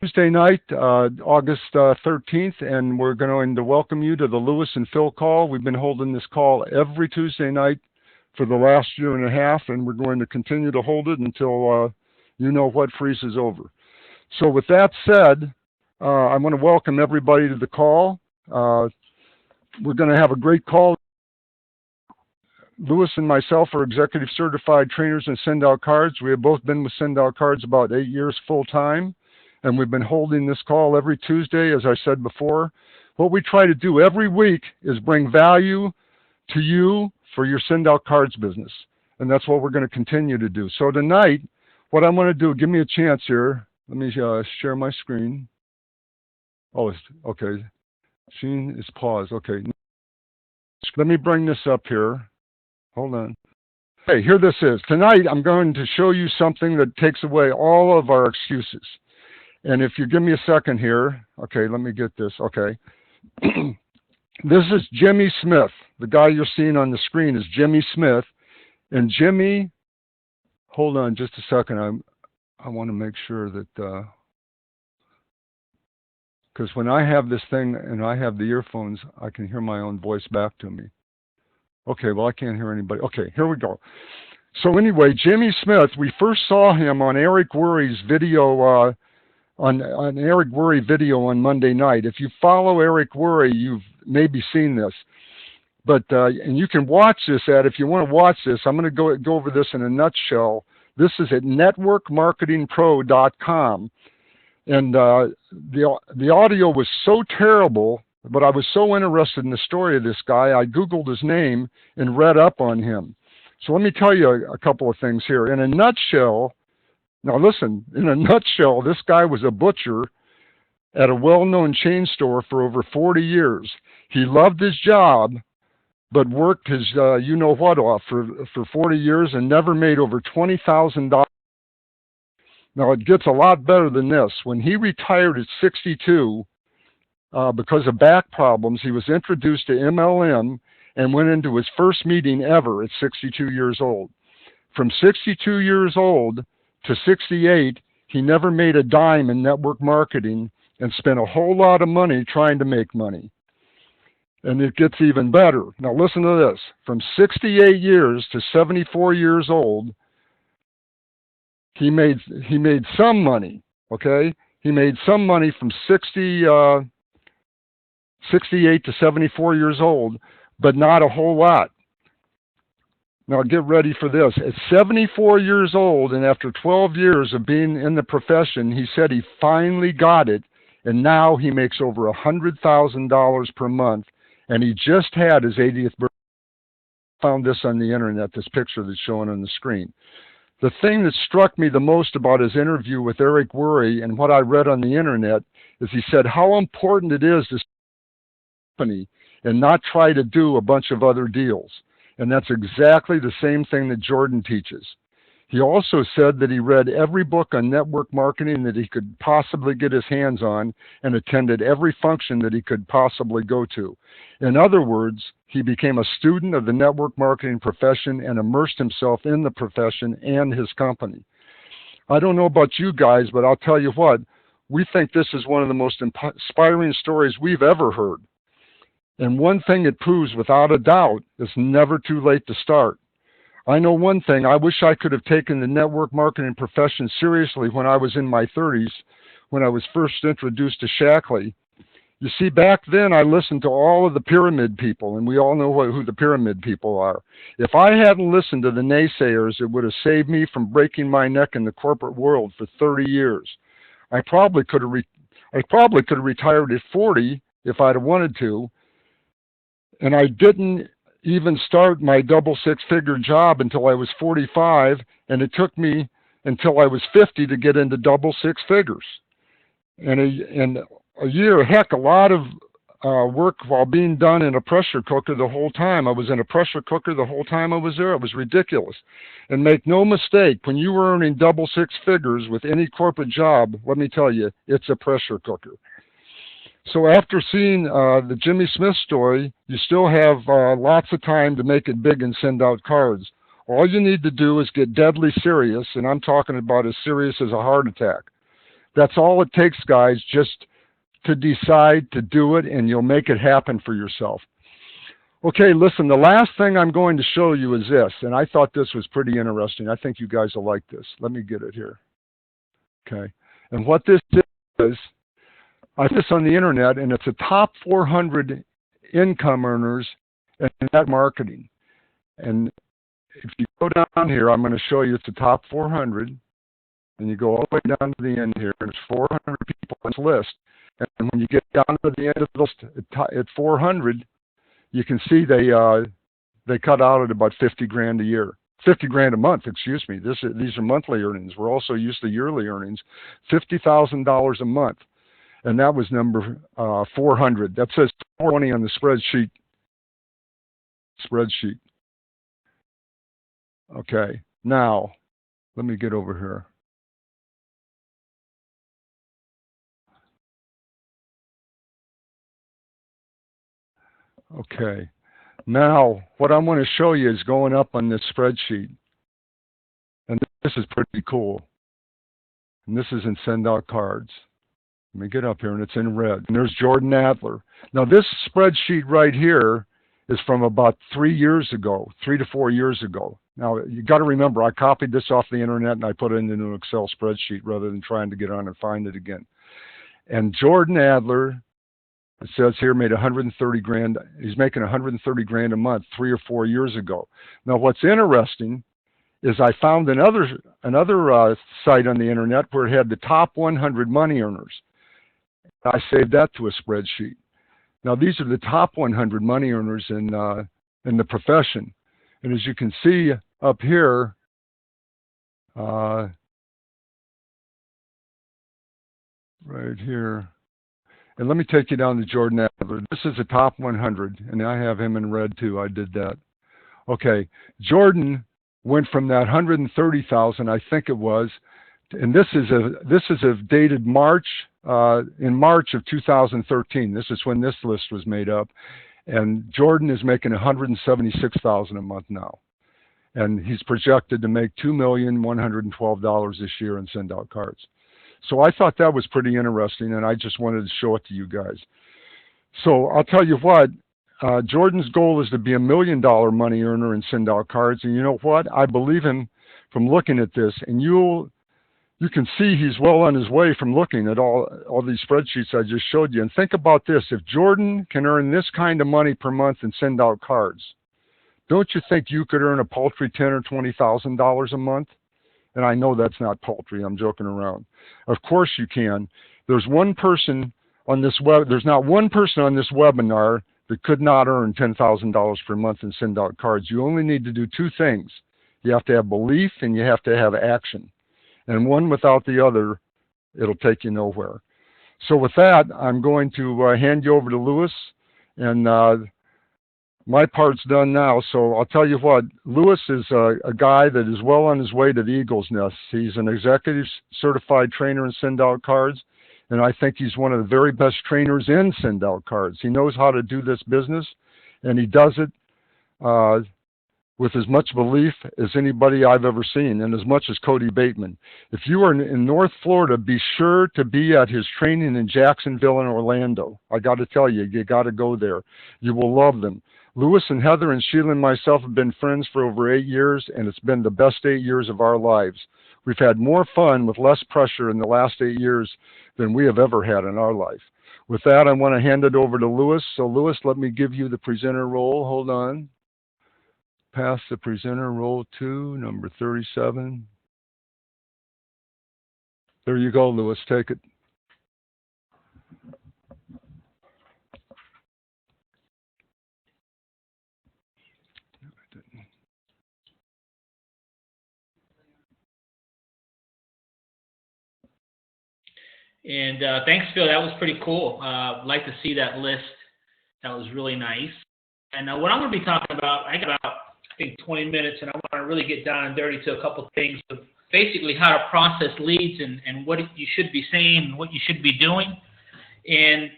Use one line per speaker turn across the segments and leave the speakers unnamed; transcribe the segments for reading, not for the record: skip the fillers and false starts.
Tuesday night, August 13th, and we're going to welcome you to the Lewis and Phil call. We've been holding this call every Tuesday night for the last year and a half, and we're going to continue to hold it until you know what freezes over. So with that said, I want to welcome everybody to the call. We're going to have a great call. Lewis and myself are executive certified trainers in Sendoutcards. We have both been with Sendoutcards about 8 years full time, and we've been holding this call every Tuesday, as I said before. What we try to do every week is bring value to you for your Sendoutcards business, and that's what we're going to continue to do. So tonight, what I'm going to do, give me a chance here. Let me share my screen. Oh, okay. Scene is paused. Okay. Let me bring this up here. Hold on. Hey, here this is. Tonight, I'm going to show you something that takes away all of our excuses. And if you give me a second here, okay, let me get this, okay. This is Jimmy Smith. The guy you're seeing on the screen is Jimmy Smith. And Jimmy, hold on just a second. I want to make sure that, because when I have this thing and I have the earphones, I can hear my own voice back to me. Okay, well, I can't hear anybody. Okay, here we go. So anyway, Jimmy Smith, we first saw him on Eric Worre's video, on Eric Worre video on Monday night. If you follow Eric Worre, you've maybe seen this. But, and you can watch this if you want to watch this, I'm going to go over this in a nutshell. This is at networkmarketingpro.com. And the audio was so terrible, but I was so interested in the story of this guy, I Googled his name and read up on him. So let me tell you a couple of things here. In a nutshell, now listen, in a nutshell, this guy was a butcher at a well-known chain store for over 40 years. He loved his job, but worked his you-know-what off for 40 years and never made over $20,000. Now, it gets a lot better than this. When he retired at 62, because of back problems, he was introduced to MLM and went into his first meeting ever at 62 years old. From 62 years old to 68, he never made a dime in network marketing and spent a whole lot of money trying to make money. And it gets even better. Now listen to this. From 68 years to 74 years old, he made some money, okay? He made some money from 68 to 74 years old, but not a whole lot. Now get ready for this. At 74 years old, and after 12 years of being in the profession, he said he finally got it, and now he makes over $100,000 per month, and he just had his 80th birthday. I found this on the internet, this picture that's showing on the screen. The thing that struck me the most about his interview with Eric Worre and what I read on the internet is he said how important it is to company and not try to do a bunch of other deals. And that's exactly the same thing that Jordan teaches. He also said that he read every book on network marketing that he could possibly get his hands on and attended every function that he could possibly go to. In other words, he became a student of the network marketing profession and immersed himself in the profession and his company. I don't know about you guys, but I'll tell you what, we think this is one of the most inspiring stories we've ever heard. And one thing it proves without a doubt is never too late to start. I know one thing, I wish I could have taken the network marketing profession seriously when I was in my 30s, when I was first introduced to Shackley. You see, back then I listened to all of the pyramid people, and we all know who the pyramid people are. If I hadn't listened to the naysayers, it would have saved me from breaking my neck in the corporate world for 30 years. I probably could have retired at 40 if I'd have wanted to, and I didn't even start my double six-figure job until I was 45, and it took me until I was 50 to get into double six figures. And a year, heck, a lot of work while being done in a pressure cooker the whole time. I was in a pressure cooker the whole time I was there. It was ridiculous. And make no mistake, when you were earning double six figures with any corporate job, let me tell you, it's a pressure cooker. So after seeing the Jimmy Smith story, you still have lots of time to make it big and send out cards. All you need to do is get deadly serious, and I'm talking about as serious as a heart attack. That's all it takes, guys, just to decide to do it, and you'll make it happen for yourself. Okay, listen, the last thing I'm going to show you is this, and I thought this was pretty interesting. I think you guys will like this. Let me get it here. Okay, and what this is, I found this on the internet, and it's the top 400 income earners in net marketing. And if you go down here, I'm going to show you it's the top 400, and you go all the way down to the end here, and it's 400 people on this list. And when you get down to the end of the list at 400, you can see they cut out at about 50 grand a year. 50 grand a month, excuse me. These are monthly earnings. We're also used to yearly earnings. $50,000 a month. And that was number 400. That says 420 on the spreadsheet. Okay, now, let me get over here. Okay, now what I'm going to show you is going up on this spreadsheet. And this is pretty cool. And this is in Sendoutcards. Let me get up here, and it's in red. And there's Jordan Adler. Now, this spreadsheet right here is from about 3 years ago, 3 to 4 years ago. Now, you got to remember, I copied this off the internet, and I put it into an Excel spreadsheet rather than trying to get on and find it again. And Jordan Adler, it says here, made 130 grand. He's making 130 grand a month 3 or 4 years ago. Now, what's interesting is I found another site on the internet where it had the top 100 money earners. I saved that to a spreadsheet. Now, these are the top 100 money earners in the profession. And as you can see up here, right here, and let me take you down to Jordan Adler. This is the top 100, and I have him in red too. I did that. Okay, Jordan went from that 130,000, I think it was, and this is a dated March, in March of 2013. This is when this list was made up, and Jordan is making 176,000 a month now, and he's projected to make $2,112 this year in Sendoutcards. So I thought that was pretty interesting, and I just wanted to show it to you guys. So I'll tell you what, Jordan's goal is to be $1 million money earner in Sendoutcards, and you know what? I believe him from looking at this, and you can see he's well on his way from looking at all these spreadsheets I just showed you. And think about this: if Jordan can earn this kind of money per month in Sendoutcards, don't you think you could earn a paltry $10,000 or $20,000 a month? And I know that's not paltry. I'm joking around. Of course you can. There's one person on this there's not one person on this webinar that could not earn $10,000 per month in Sendoutcards. You only need to do two things. You have to have belief, and you have to have action. And one without the other, it'll take you nowhere. So with that, I'm going to hand you over to Lewis, and my part's done now. So I'll tell you what, Lewis is a guy that is well on his way to the Eagle's Nest. He's an executive certified trainer in Sendoutcards, and I think he's one of the very best trainers in Sendoutcards. He knows how to do this business, and he does it with as much belief as anybody I've ever seen, and as much as Cody Bateman. If you are in North Florida, be sure to be at his training in Jacksonville and Orlando. I got to tell you, you got to go there. You will love them. Lewis and Heather and Sheila and myself have been friends for over 8 years, and it's been the best 8 years of our lives. We've had more fun with less pressure in the last 8 years than we have ever had in our life. With that, I want to hand it over to Lewis. So Lewis, let me give you the presenter role. Hold on. Pass the presenter role to number 37. There you go, Lewis. Take it.
And thanks, Phil. That was pretty cool. I'd like to see that list. That was really nice. And what I'm going to be talking about, I got about, I think, 20 minutes, and I want to really get down and dirty to a couple of things of basically how to process leads and what you should be saying and what you should be doing. And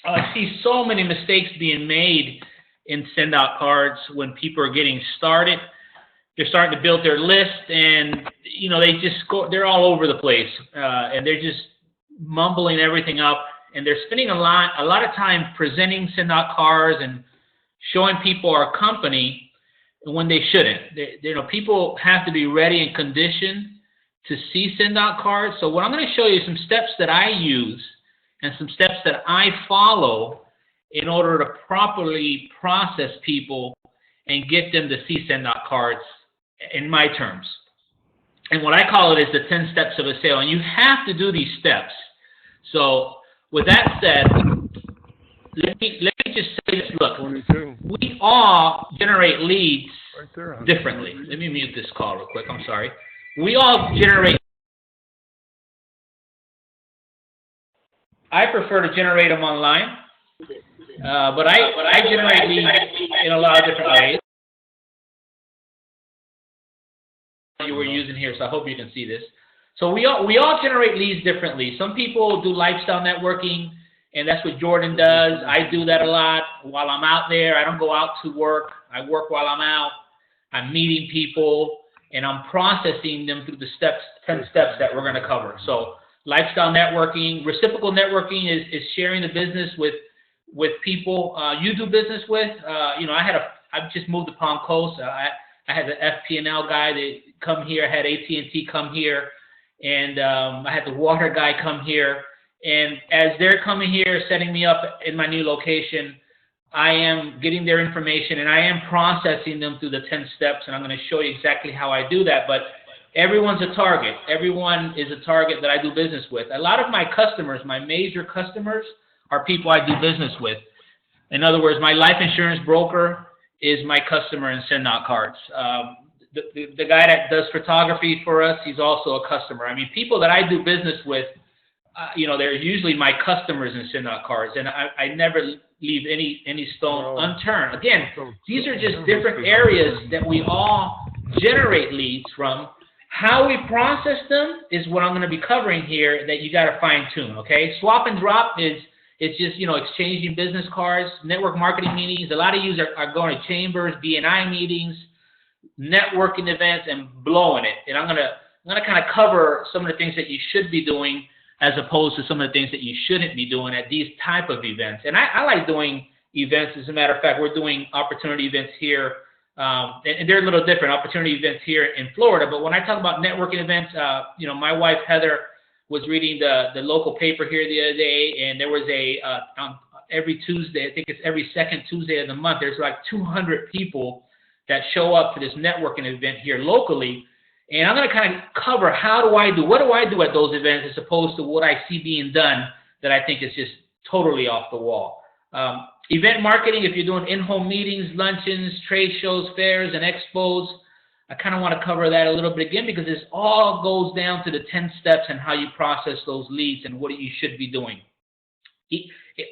I see so many mistakes being made in Sendoutcards when people are getting started. They're starting to build their list, and they just go. They're all over the place, and mumbling everything up, and they're spending a lot of time presenting Sendoutcards and showing people our company when they shouldn't. People have to be ready and conditioned to see Sendoutcards. So what I'm going to show you some steps that I use and some steps that I follow in order to properly process people and get them to see Sendoutcards in my terms. And what I call it is the 10 steps of a sale. And you have to do these steps. So with that said, let me just say this. Look,
22.
we all generate leads
Right there.
differently. Let me mute this call real quick. I'm sorry. We all generate. I prefer to generate them online, but I generate leads in a lot of different ways. You were using here, so I hope you can see this. So we all generate leads differently. Some people do lifestyle networking, and that's what Jordan does. I do that a lot while I'm out there. I don't go out to work. I work while I'm out. I'm meeting people, and I'm processing them through the 10 steps that we're going to cover. So lifestyle networking, reciprocal networking is sharing the business with people you do business with. I've just moved to Palm Coast. I had the FP&L guy that come here. I had AT&T come here, and I had the water guy come here. And as they're coming here, setting me up in my new location, I am getting their information, and I am processing them through the 10 steps, and I'm going to show you exactly how I do that. But everyone's a target. Everyone is a target that I do business with. A lot of my customers, my major customers, are people I do business with. In other words, my life insurance broker is my customer in Sendoutcards. The guy that does photography for us, he's also a customer. I mean, people that I do business with, they're usually my customers in Sendoutcards, and I never leave any stone unturned. Again, these are just different areas that we all generate leads from. How we process them is what I'm going to be covering here that you got to fine tune, okay? Swap and drop it's just, exchanging business cards, network marketing meetings. A lot of you are going to chambers, BNI meetings, networking events, and blowing it. And I'm going to kind of cover some of the things that you should be doing as opposed to some of the things that you shouldn't be doing at these type of events. And I like doing events. As a matter of fact, we're doing opportunity events here, and they're a little different, opportunity events here in Florida. But when I talk about networking events, my wife, Heather, was reading the local paper here the other day, and there was every Tuesday, I think it's every second Tuesday of the month, there's like 200 people that show up to this networking event here locally. And I'm going to kind of cover what do I do at those events as opposed to what I see being done that I think is just totally off the wall. Event marketing, if you're doing in-home meetings, luncheons, trade shows, fairs, and expos, I kind of want to cover that a little bit again because this all goes down to the 10 steps and how you process those leads and what you should be doing.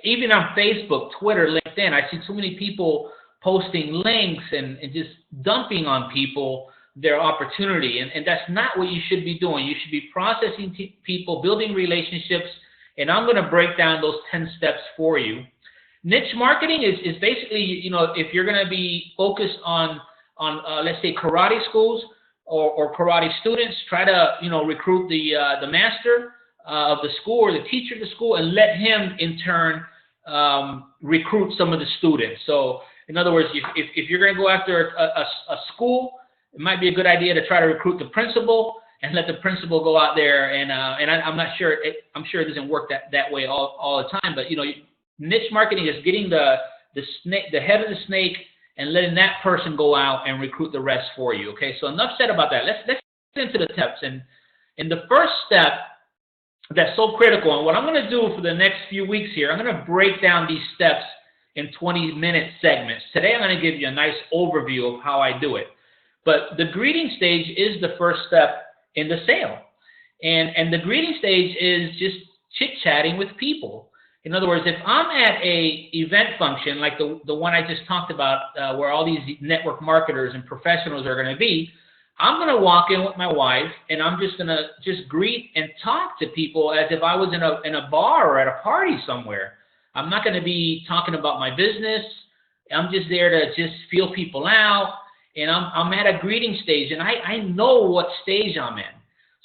Even on Facebook, Twitter, LinkedIn, I see so many people posting links and just dumping on people their opportunity, and that's not what you should be doing. You should be processing people, building relationships, and I'm going to break down those 10 steps for you. Niche marketing is basically, if you're going to be focused on let's say karate schools or karate students, try to recruit the master of the school or the teacher of the school and let him in turn recruit some of the students. So in other words, if you're going to go after a school, it might be a good idea to try to recruit the principal and let the principal go out there. And I'm not sure. I'm sure it doesn't work that way all the time. But niche marketing is getting the head of the snake and letting that person go out and recruit the rest for you. Okay. So enough said about that. Let's get into the steps. And the first step that's so critical, and what I'm going to do for the next few weeks here, I'm going to break down these steps in 20-minute segments. Today, I'm going to give you a nice overview of how I do it. But the greeting stage is the first step in the sale. And the greeting stage is just chit-chatting with people. In other words, if I'm at a event function like the one I just talked about where all these network marketers and professionals are going to be, I'm going to walk in with my wife and I'm just going to just greet and talk to people as if I was in a bar or at a party somewhere. I'm not going to be talking about my business. I'm just there to just feel people out. And I'm at a greeting stage, and I know what stage I'm in.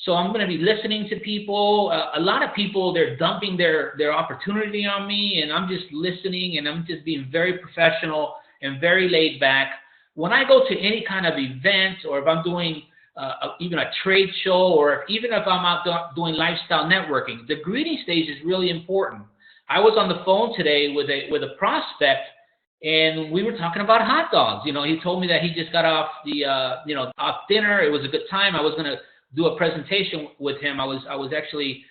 So I'm going to be listening to people. A lot of people, they're dumping their opportunity on me, and I'm just listening, and I'm just being very professional and very laid back. When I go to any kind of event, or if I'm doing even a trade show, or even if I'm out doing lifestyle networking, the greeting stage is really important. I was on the phone today with a prospect, and we were talking about hot dogs. He told me that he just got off off dinner. It was a good time. I was going to do a presentation with him. I was actually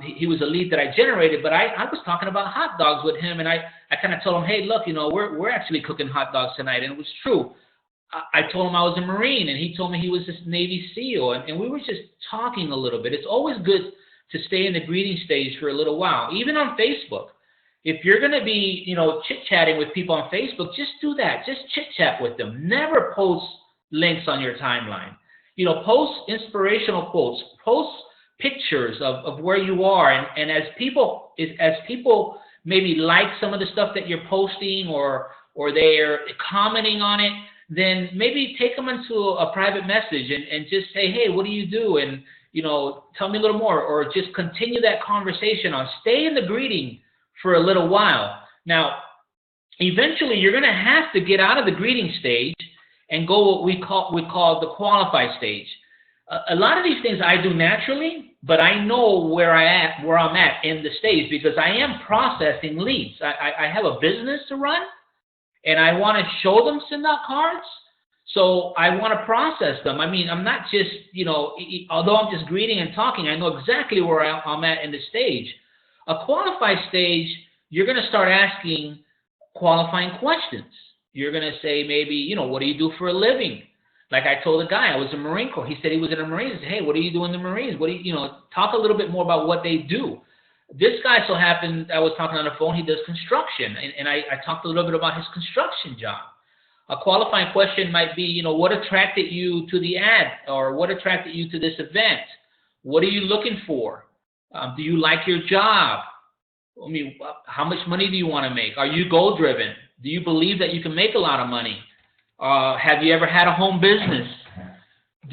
he was a lead that I generated, but I was talking about hot dogs with him, and I kind of told him, hey, look, we're actually cooking hot dogs tonight, and it was true. I told him I was a Marine, and he told me he was this Navy SEAL, and we were just talking a little bit. It's always good to stay in the greeting stage for a little while, even on Facebook. If you're going to be, chit-chatting with people on Facebook, just do that. Just chit-chat with them. Never post links on your timeline. Post inspirational quotes. Post pictures of where you are. And as people maybe like some of the stuff that you're posting, or they're commenting on it, then maybe take them into a private message and just say, hey, what do you do? And, tell me a little more, or just continue that conversation on. Stay in the greeting for a little while. Now, eventually you're going to have to get out of the greeting stage and go what we call the qualify stage. A lot of these things I do naturally, but I know where I'm at in the stage, because I am processing leads. I have a business to run, and I want to show them Sendoutcards, so I want to process them. I mean, I'm not just, although I'm just greeting and talking, I know exactly where I'm at in the stage. A qualified stage, you're going to start asking qualifying questions. You're going to say maybe, what do you do for a living? Like I told a guy, I was in Marine Corps. He said he was in the Marines. I said, hey, what do you do in the Marines? What do you, talk a little bit more about what they do. This guy so happened, I was talking on the phone, he does construction, and I talked a little bit about his construction job. A qualifying question might be, what attracted you to the ad, or what attracted you to this event? What are you looking for? Do you like your job? I mean, how much money do you want to make? Are you goal-driven? Do you believe that you can make a lot of money? Have you ever had a home business?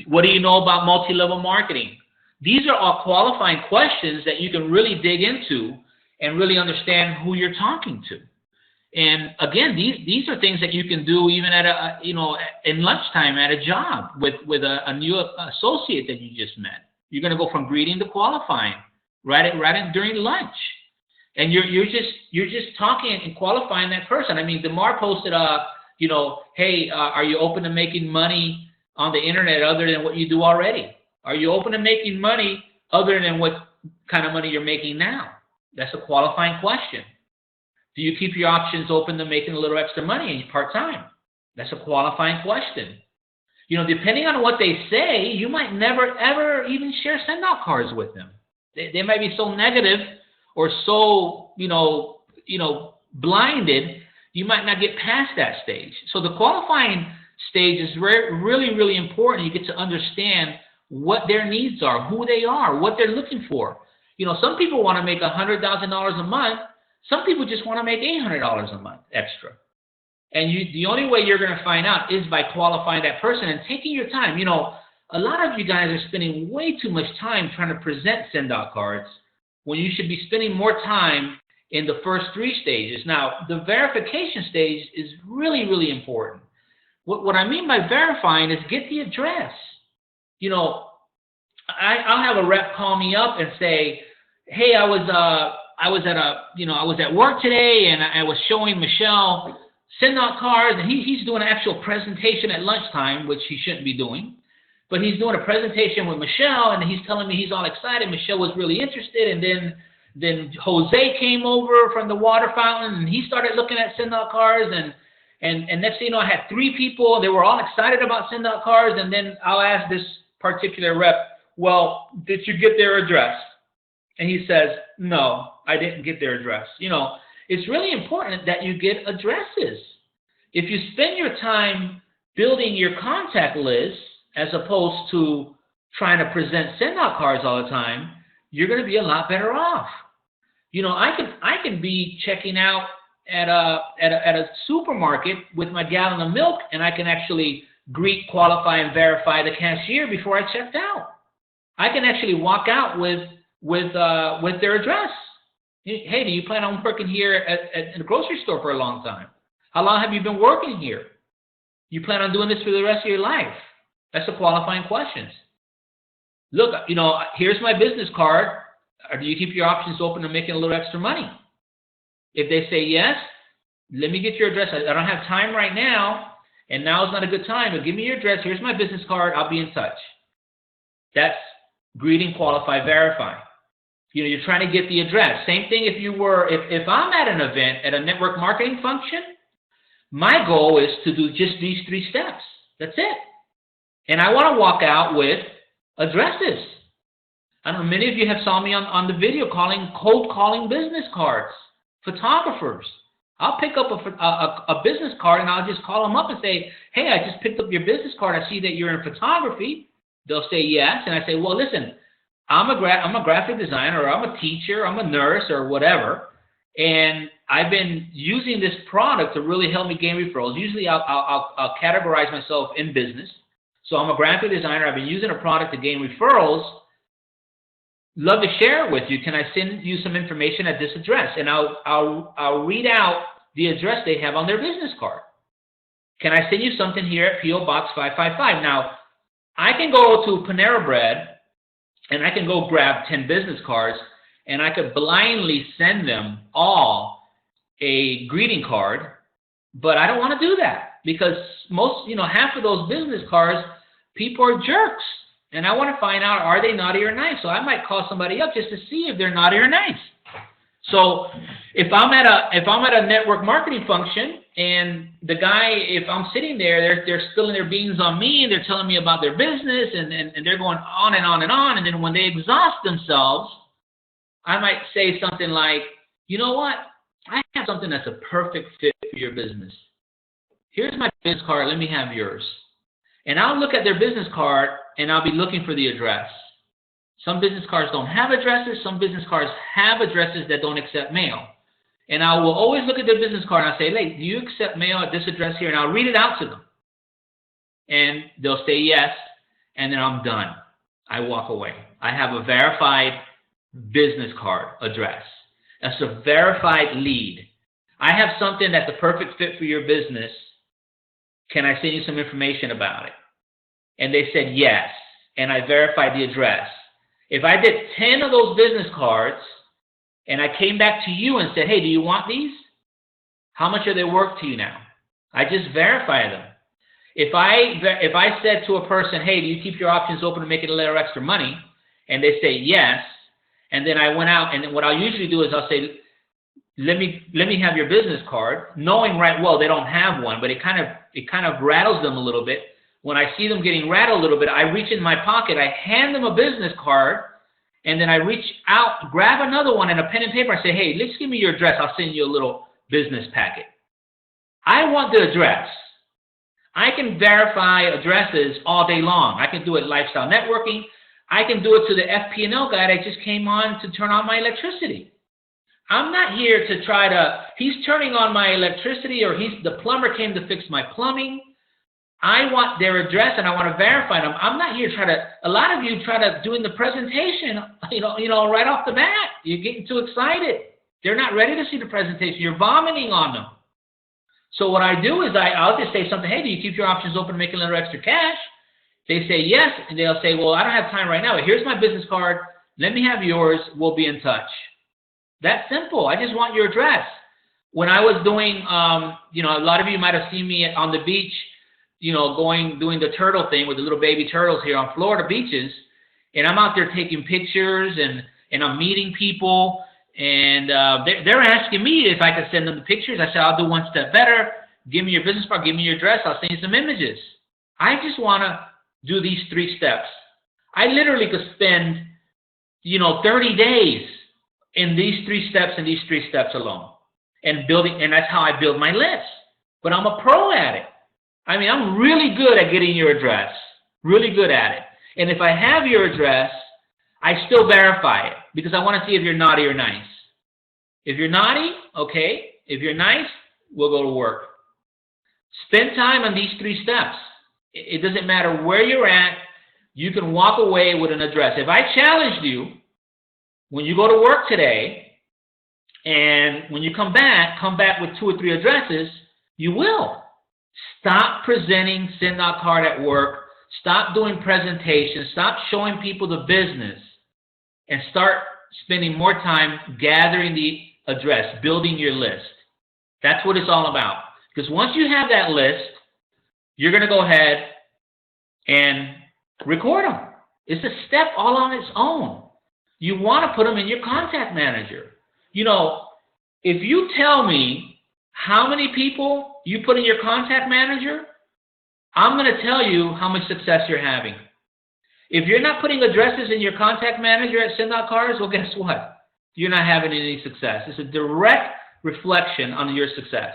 What do you know about multi-level marketing? These are all qualifying questions that you can really dig into and really understand who you're talking to. And again, these are things that you can do even at in lunchtime at a job with a new associate that you just met. You're going to go from greeting to qualifying right during lunch, and you're just talking and qualifying that person. I mean, DeMar posted hey, are you open to making money on the internet other than what you do already? Are you open to making money other than what kind of money you're making now? That's a qualifying question. Do you keep your options open to making a little extra money part-time? That's a qualifying question. Depending on what they say, you might never, ever even share Sendoutcards with them. They might be so negative or so, blinded, you might not get past that stage. So the qualifying stage is really, really important. You get to understand what their needs are, who they are, what they're looking for. Some people want to make $100,000 a month. Some people just want to make $800 a month extra. And the only way you're going to find out is by qualifying that person and taking your time. A lot of you guys are spending way too much time trying to present Sendoutcards when you should be spending more time in the first three stages. Now, the verification stage is really, really important. What I mean by verifying is get the address. I'll have a rep call me up and say, hey, I was at work today, and I was showing Michelle Sendoutcards, and he's doing an actual presentation at lunchtime, which he shouldn't be doing. But he's doing a presentation with Michelle, and he's telling me he's all excited. Michelle was really interested, and then Jose came over from the water fountain, and he started looking at Sendoutcards, and next thing you know, I had 3 people. They were all excited about Sendoutcards, and then I'll ask this particular rep, well, did you get their address? And he says, no, I didn't get their address. It's really important that you get addresses. If you spend your time building your contact list as opposed to trying to present Sendoutcards all the time, you're going to be a lot better off. I can be checking out at a supermarket with my gallon of milk, and I can actually greet, qualify, and verify the cashier before I checked out. I can actually walk out with their address. Hey, do you plan on working here at a grocery store for a long time? How long have you been working here? You plan on doing this for the rest of your life? That's the qualifying questions. Look, here's my business card. Or do you keep your options open to making a little extra money? If they say yes, let me get your address. I don't have time right now, and now is not a good time, but give me your address. Here's my business card. I'll be in touch. That's greeting, qualify, verify. You're trying to get the address. Same thing if I'm at an event, at a network marketing function, my goal is to do just these 3 steps. That's it. And I want to walk out with addresses. I don't know, many of you have saw me on the video cold calling business cards, photographers. I'll pick up a business card and I'll just call them up and say, hey, I just picked up your business card. I see that you're in photography. They'll say yes. And I say, well, listen, I'm a graphic designer, or I'm a teacher, I'm a nurse, or whatever. And I've been using this product to really help me gain referrals. Usually I'll categorize myself in business. So I'm a graphic designer. I've been using a product to gain referrals. Love to share it with you. Can I send you some information at this address? And I'll read out the address they have on their business card. Can I send you something here at P.O. Box 555? Now, I can go to Panera Bread and I can go grab 10 business cards and I could blindly send them all a greeting card, but I don't want to do that because half of those business cards, people are jerks. And I want to find out, are they naughty or nice? So I might call somebody up just to see if they're naughty or nice. So if I'm at a network marketing function and the guy, if I'm sitting there, they're spilling their beans on me and they're telling me about their business and they're going on and on and on. And then when they exhaust themselves, I might say something like, you know what? I have something that's a perfect fit for your business. Here's my business card. Let me have yours. And I'll look at their business card and I'll be looking for the address. Some business cards don't have addresses. Some business cards have addresses that don't accept mail. And I will always look at their business card and I'll say, hey, do you accept mail at this address here? And I'll read it out to them. And they'll say yes. And then I'm done. I walk away. I have a verified business card address. That's a verified lead. I have something that's a perfect fit for your business. Can I send you some information about it? And they said yes, and I verified the address. If I did 10 of those business cards, and I came back to you and said, hey, do you want these? How much are they worth to you now? I just verify them. If I said to a person, hey, do you keep your options open to make it a little extra money? And they say yes, and then I went out, and then what I'll usually do is I'll say, let me have your business card, knowing right well they don't have one, but it kind of rattles them a little bit. When I see them getting rattled a little bit, I reach in my pocket, I hand them a business card, and then I reach out, grab another one and a pen and paper. I say, hey, let's give me your address. I'll send you a little business packet. I want the address. I can verify addresses all day long. I can do it lifestyle networking. I can do it to the FP&L guy that just came on to turn on my electricity. I'm not here to he's turning on my electricity or the plumber came to fix my plumbing. I want their address and I want to verify them. I'm not here a lot of you doing the presentation, right off the bat. You're getting too excited. They're not ready to see the presentation. You're vomiting on them. So what I do is I'll just say something, hey, do you keep your options open to make a little extra cash? They say yes, and they'll say, well, I don't have time right now. Here's my business card. Let me have yours. We'll be in touch. That's simple. I just want your address. When I was doing, a lot of you might have seen me on the beach, doing the turtle thing with the little baby turtles here on Florida beaches. And I'm out there taking pictures and I'm meeting people. And they're asking me if I could send them the pictures. I said, I'll do one step better. Give me your business card. Give me your address. I'll send you some images. I just want to do these 3 steps. I literally could spend, 30 days in these 3 steps and these 3 steps alone and that's how I build my list. But I'm a pro at it. I mean, I'm really good at getting your address, really good at it. And if I have your address, I still verify it because I want to see if you're naughty or nice. If you're naughty, okay. If you're nice, we'll go to work. Spend time on these 3 steps. It doesn't matter where you're at. you can walk away with an address. If I challenged you, when you go to work today, and when you come back with 2 or 3 addresses, you will. Stop presenting Send-Out Card at work. Stop doing presentations. Stop showing people the business. And start spending more time gathering the address, building your list. That's what it's all about. Because once you have that list, you're going to go ahead and record them. It's a step all on its own. You want to put them in your contact manager. You know, if you tell me how many people you put in your contact manager, I'm going to tell you how much success you're having. If you're not putting addresses in your contact manager at Sendoutcards, well, guess what? You're not having any success. It's a direct reflection on your success.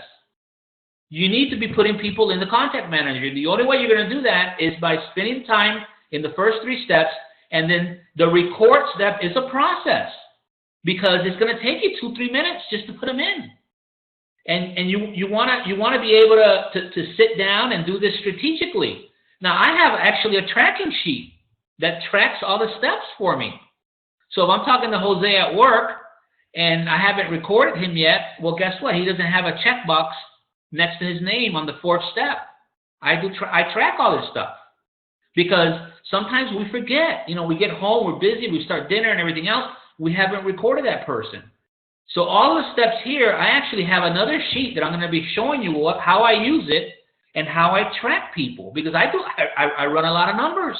You need to be putting people in the contact manager. The only way you're going to do that is by spending time in the first 3 steps, and then the record step is a process, because it's going to take you 2-3 minutes just to put them in. And you want to be able to sit down and do this strategically. Now, I have actually a tracking sheet that tracks all the steps for me. So if I'm talking to Jose at work and I haven't recorded him yet, well, guess what? He doesn't have a checkbox next to his name on the 4th step. I track all this stuff, because sometimes we forget. You know, we get home, we're busy, we start dinner and everything else. We haven't recorded that person. So all the steps here, I actually have another sheet that I'm going to be showing you how I use it and how I track people, because I run a lot of numbers.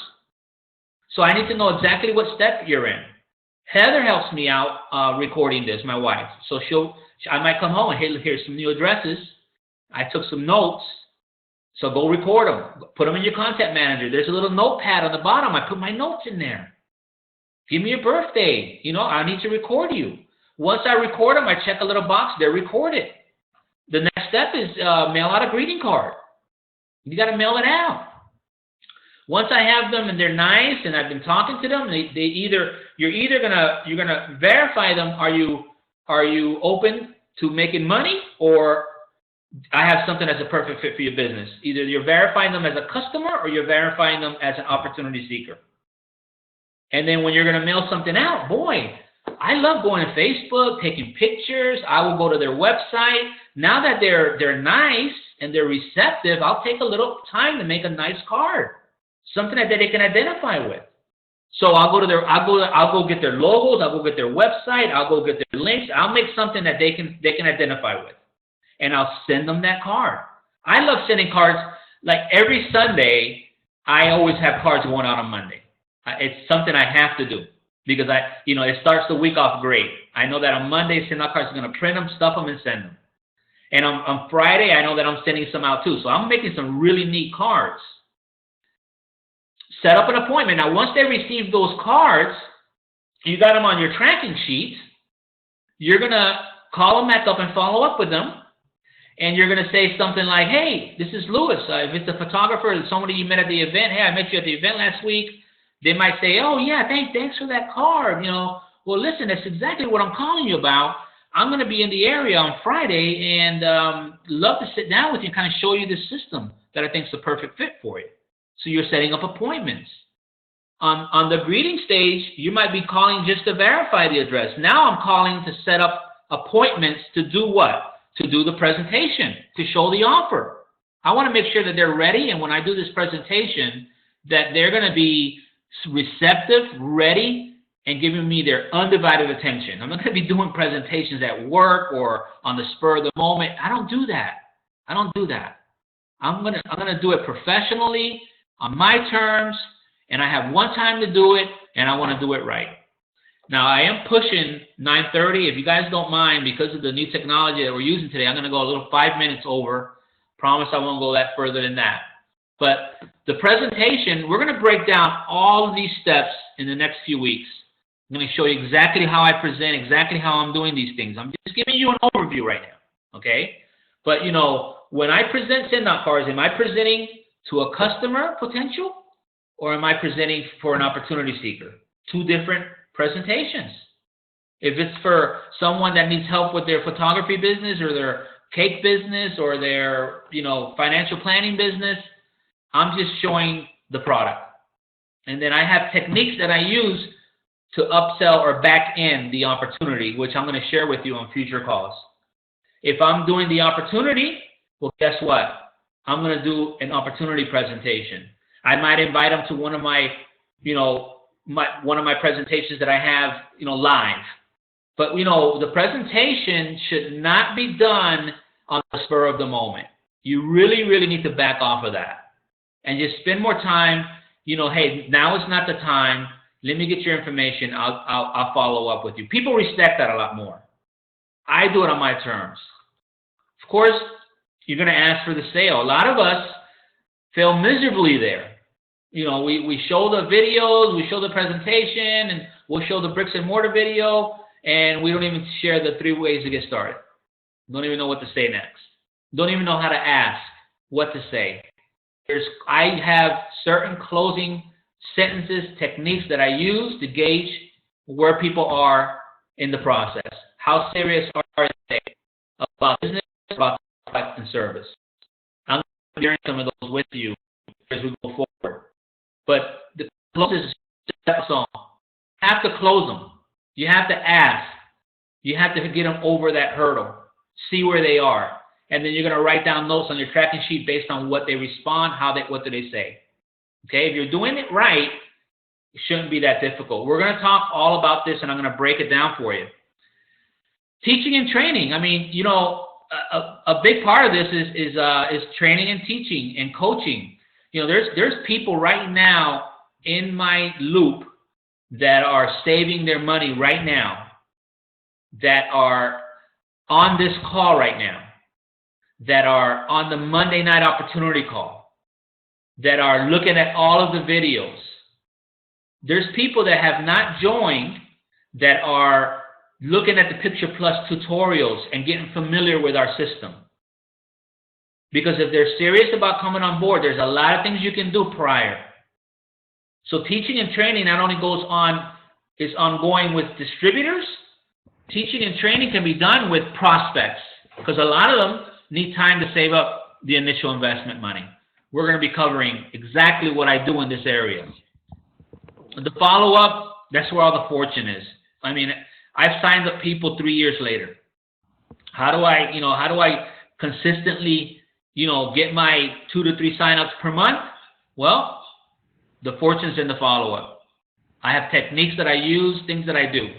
So I need to know exactly what step you're in. Heather helps me out recording this, my wife. So I might come home and, hey, here's some new addresses. I took some notes. So go record them. Put them in your contact manager. There's a little notepad on the bottom. I put my notes in there. Give me your birthday. You know, I need to record you. Once I record them, I check a little box. They're recorded. The next step is mail out a greeting card. You got to mail it out. Once I have them and they're nice and I've been talking to them, you're either gonna verify them. Are you open to making money, or I have something that's a perfect fit for your business? Either you're verifying them as a customer or you're verifying them as an opportunity seeker. And then when you're going to mail something out, boy, I love going to Facebook, taking pictures. I will go to their website. Now that they're nice and they're receptive, I'll take a little time to make a nice card, something that they can identify with. So I'll go get their logos. I'll go get their website. I'll go get their links. I'll make something that they can identify with, and I'll send them that card. I love sending cards. Like every Sunday, I always have cards going out on Monday. It's something I have to do, because it starts the week off great. I know that on Monday, Sendoutcards is going to print them, stuff them, and send them. And on Friday, I know that I'm sending some out too. So I'm making some really neat cards. Set up an appointment. Now, once they receive those cards, you got them on your tracking sheet. You're going to call them back up and follow up with them. And you're going to say something like, hey, this is Louis. If it's a photographer, somebody you met at the event, hey, I met you at the event last week. They might say, oh, yeah, thanks for that card. Well, listen, that's exactly what I'm calling you about. I'm going to be in the area on Friday and love to sit down with you and kind of show you this system that I think is the perfect fit for you. So you're setting up appointments. On the greeting stage, you might be calling just to verify the address. Now I'm calling to set up appointments to do what? To do the presentation, to show the offer. I want to make sure that they're ready, and when I do this presentation, that they're going to be receptive, ready, and giving me their undivided attention. I'm not going to be doing presentations at work or on the spur of the moment. I don't do that. I'm going to do it professionally, on my terms, and I have one time to do it, and I want to do it right. Now, I am pushing 9:30. If you guys don't mind, because of the new technology that we're using today, I'm going to go a little 5 minutes over. Promise I won't go that further than that. But the presentation, we're going to break down all of these steps in the next few weeks. I'm going to show you exactly how I present, exactly how I'm doing these things. I'm just giving you an overview right now, okay? But, when I present Sendoutcards, am I presenting to a customer potential, or am I presenting for an opportunity seeker? Two different presentations. If it's for someone that needs help with their photography business or their cake business or their, financial planning business, I'm just showing the product. And then I have techniques that I use to upsell or back end the opportunity, which I'm going to share with you on future calls. If I'm doing the opportunity, well, guess what? I'm going to do an opportunity presentation. I might invite them to one of my, one of my presentations that I have, live. But, the presentation should not be done on the spur of the moment. You really, really need to back off of that. And just spend more time, hey, now is not the time. Let me get your information. I'll follow up with you. People respect that a lot more. I do it on my terms. Of course, you're going to ask for the sale. A lot of us fail miserably there. We show the videos, we show the presentation, and we'll show the bricks and mortar video, and we don't even share the 3 ways to get started. Don't even know what to say next. Don't even know how to ask what to say. I have certain closing sentences, techniques that I use to gauge where people are in the process. How serious are they about business, about product and service? I'm going to be sharing some of those with you as we go forward. But the closest steps on. You have to close them. You have to ask. You have to get them over that hurdle. See where they are. And then you're going to write down notes on your tracking sheet based on what they respond, what do they say. Okay, if you're doing it right, it shouldn't be that difficult. We're going to talk all about this, and I'm going to break it down for you. Teaching and training. I mean, a big part of this is training and teaching and coaching. There's people right now in my loop that are saving their money right now, that are on this call right now, that are on the Monday night opportunity call, that are looking at all of the videos. There's people that have not joined that are looking at the Picture Plus tutorials and getting familiar with our system. Because if they're serious about coming on board, there's a lot of things you can do prior. So teaching and training not only is ongoing with distributors, teaching and training can be done with prospects, because a lot of them need time to save up the initial investment money. We're going to be covering exactly what I do in this area. The follow-up, that's where all the fortune is. I mean, I've signed up people 3 years later. How do I consistently, get my 2 to 3 signups per month? Well, the fortune's in the follow-up. I have techniques that I use, things that I do.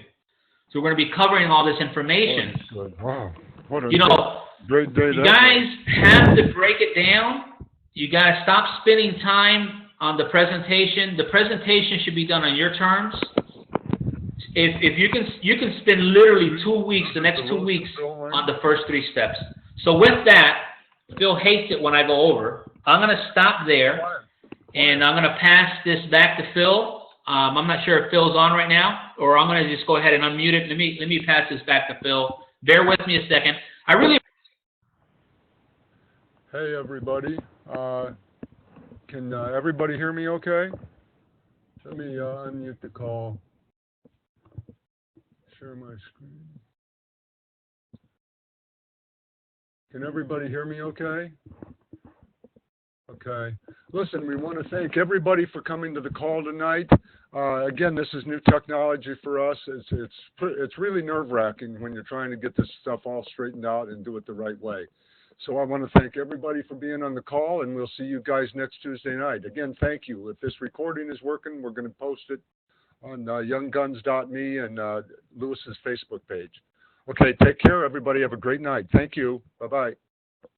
So we're going to be covering all this information.
Oh, good. Wow. What a great day.
You guys have to break it down. You got to stop spending time on the presentation. The presentation should be done on your terms. If you can spend literally 2 weeks, the next 2 weeks, on the first 3 steps. So with that, Phil hates it when I go over. I'm going to stop there, and I'm going to pass this back to Phil. I'm not sure if Phil's on right now, or I'm going to just go ahead and unmute it. Let me pass this back to Phil. Bear with me a second.
Hey, everybody. Can everybody hear me okay? Let me unmute the call. Share my screen. Can everybody hear me okay? Okay. Listen, we want to thank everybody for coming to the call tonight. Again, this is new technology for us. It's really nerve-wracking when you're trying to get this stuff all straightened out and do it the right way. So I want to thank everybody for being on the call, and we'll see you guys next Tuesday night. Again, thank you. If this recording is working, we're going to post it on youngguns.me and Lewis's Facebook page. Okay, take care, everybody. Have a great night. Thank you. Bye-bye.